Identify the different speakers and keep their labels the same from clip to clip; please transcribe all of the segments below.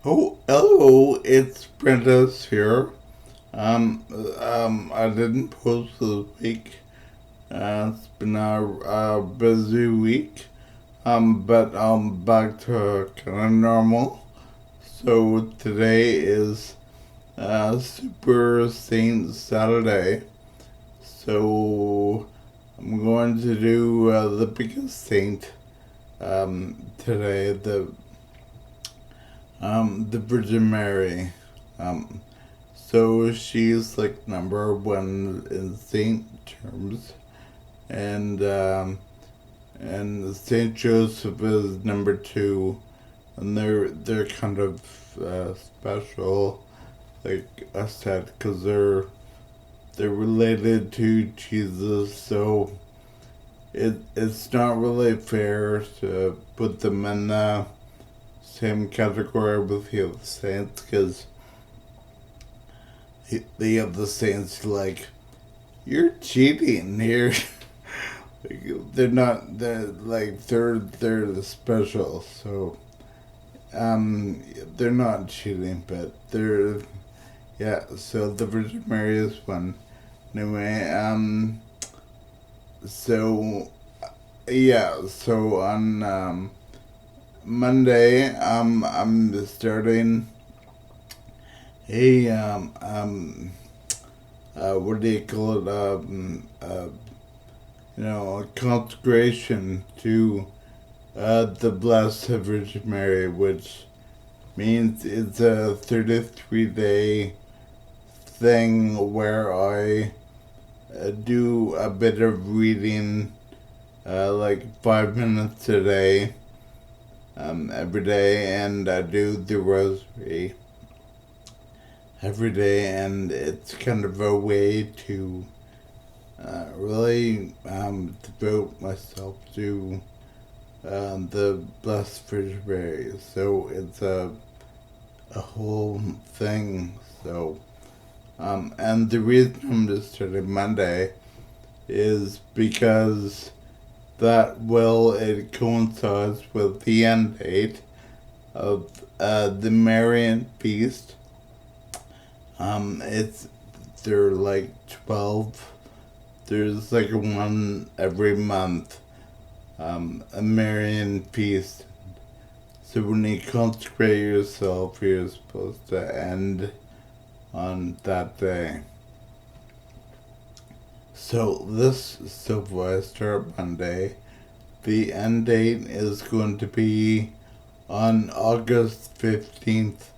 Speaker 1: Oh, hello, it's Prentis here. I didn't post this week. It's been a busy week. But I'm back to kind of normal. So today is Super Saint Saturday. So I'm going to do the biggest saint today, the Virgin Mary. Um, so she's like number one in saint terms, and Saint Joseph is number two, and they're kind of special, like I said, because they're related to Jesus. So it's not really fair to put them in the same category with the other saints, because the other saints like, you're cheating here. They're not. They're the special. So they're not cheating, but they're, yeah. So the Virgin Mary is one. Anyway, so yeah. So on Monday, I'm starting a what do you call it? A consecration to the Blessed Virgin Mary, which means it's a 33-day thing where I do a bit of reading, like 5 minutes a day, every day, and I do the Rosary every day, and it's kind of a way to really devote myself to the Blessed Virgin Mary. So it's a whole thing. So, and the reason I'm just starting Monday is because it coincides with the end date of the Marian Feast. They're like 12. There's like one every month, a Marian Feast. So when you consecrate yourself, you're supposed to end on that day. So if I start Monday, the end date is going to be on August 15th,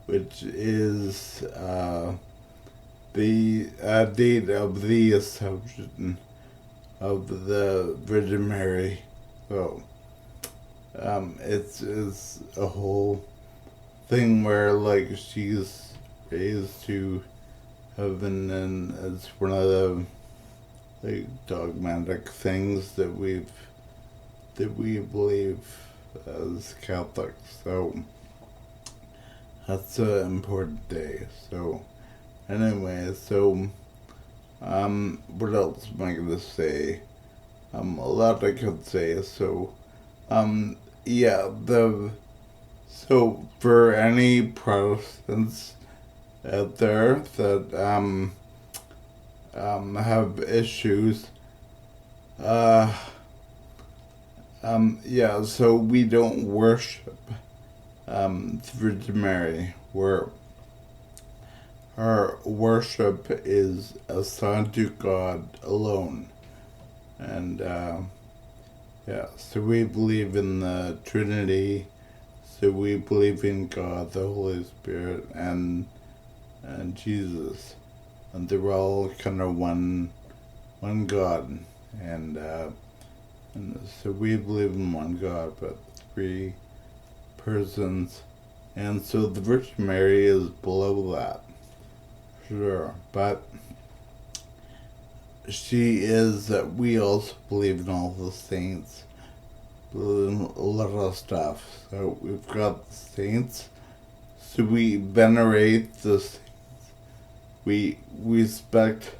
Speaker 1: which is the date of the Assumption of the Virgin Mary. So it's a whole thing where like she's raised to heaven, and it's one of the like dogmatic things that we believe as Catholics. So that's an important day. So anyway, so what else am I gonna say? A lot I could say. So yeah, so for any Protestants out there that have issues, yeah, so we don't worship the Virgin Mary. Our worship is assigned to God alone. And yeah, so we believe in the Trinity. So we believe in God, the Holy Spirit, and Jesus, and they're all kind of one God, and so we believe in one God, but three persons, and so the Virgin Mary is below that, sure, but she is. We also believe in all the saints, believe in a lot of stuff. So we've got the saints. So we venerate the saints. We respect,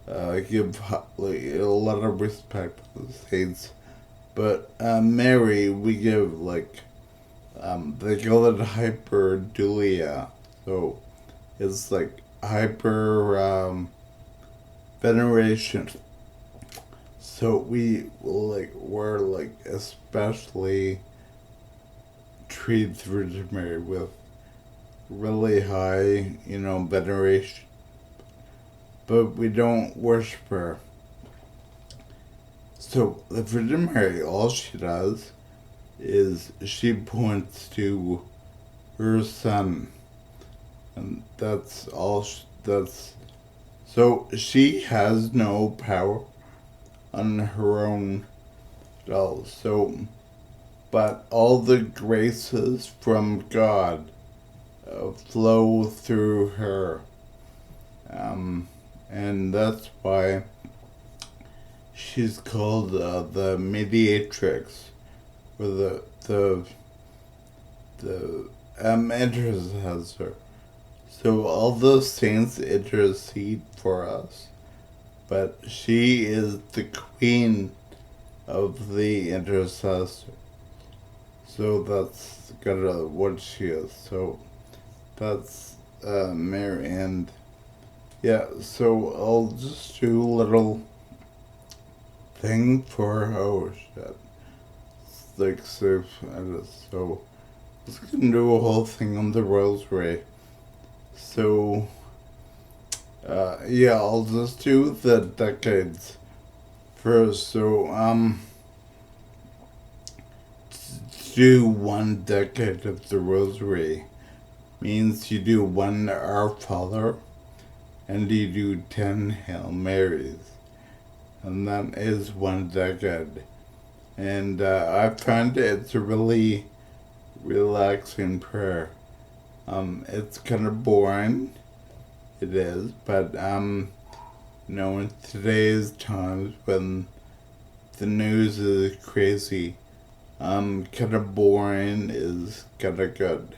Speaker 1: give like a lot of respect to the saints, but Mary we give like they call it hyperdulia. So it's like hyper veneration. So we're like especially treat the Virgin Mary with really high, veneration. But we don't worship her. So the Virgin Mary, all she does is she points to her son. And that's all, that's, so she has no power on her own at all. So, but all the graces from God flow through her. And that's why she's called the mediatrix, or the intercessor. So all those saints intercede for us, but she is the queen of the intercessor. So that's kind of what she is. So that's Mary, and yeah. So I'll just do a little thing for shit. Like so, so I was gonna do a whole thing on the Rosary. So yeah, I'll just do the decades first. So to do one decade of the Rosary means you do one Our Father and you do 10 Hail Marys. And that is one decade. And I find it's a really relaxing prayer. It's kind of boring, it is, but in today's times when the news is crazy, kind of boring is kind of good,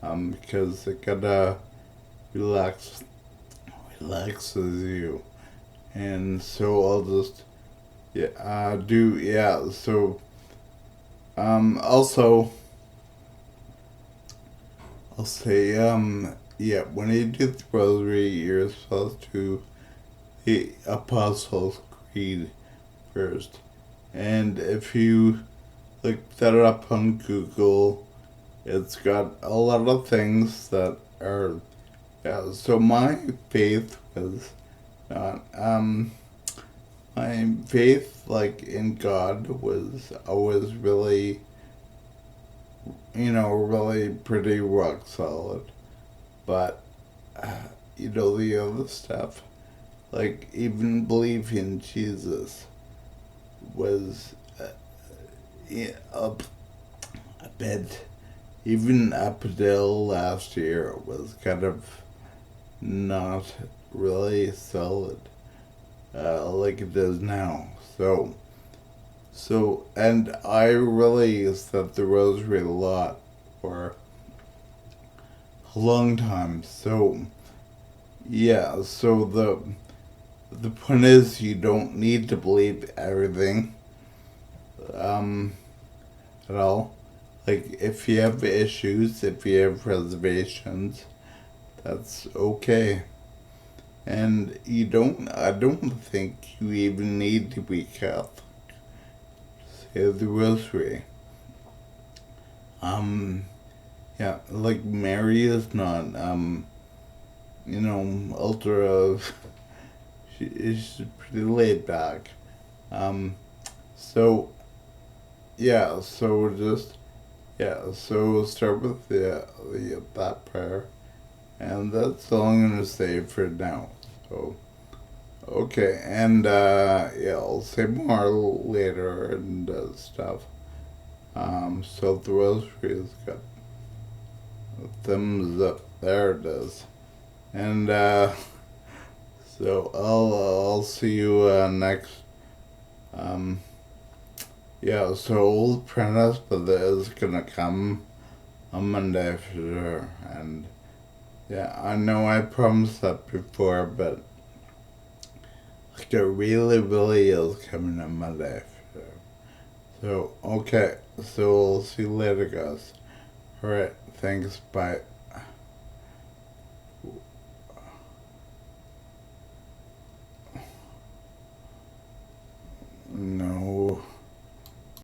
Speaker 1: because it kind of relaxes you. And so I'll just so also I'll say when you do the Rosary you're supposed to the Apostles' Creed first. And if you look that up on Google, it's got a lot of things that are so my faith was not my faith in God was always really really pretty rock solid. But the other stuff, like even believing in Jesus was a bit, even up until last year, was kind of not really solid like it is now. So, and I really said the Rosary a lot for a long time. So, yeah, so the point is you don't need to believe everything at all. Like, if you have issues, if you have reservations, that's okay. And I don't think you even need to be Catholic to say the Rosary. Yeah, like Mary is not, ultra, she's pretty laid back. So, yeah, so just, so we'll start with that prayer. And that's all I'm going to say for now. So, okay, and I'll say more later and stuff. So the Rosary has got thumbs up. There it is. And so I'll see you next. So Old Prentis, but that is gonna come on Monday for sure. And yeah, I know I promised that before, but it really, really is coming on Monday for sure. So okay, so we'll see you later, guys. All right, thanks, bye.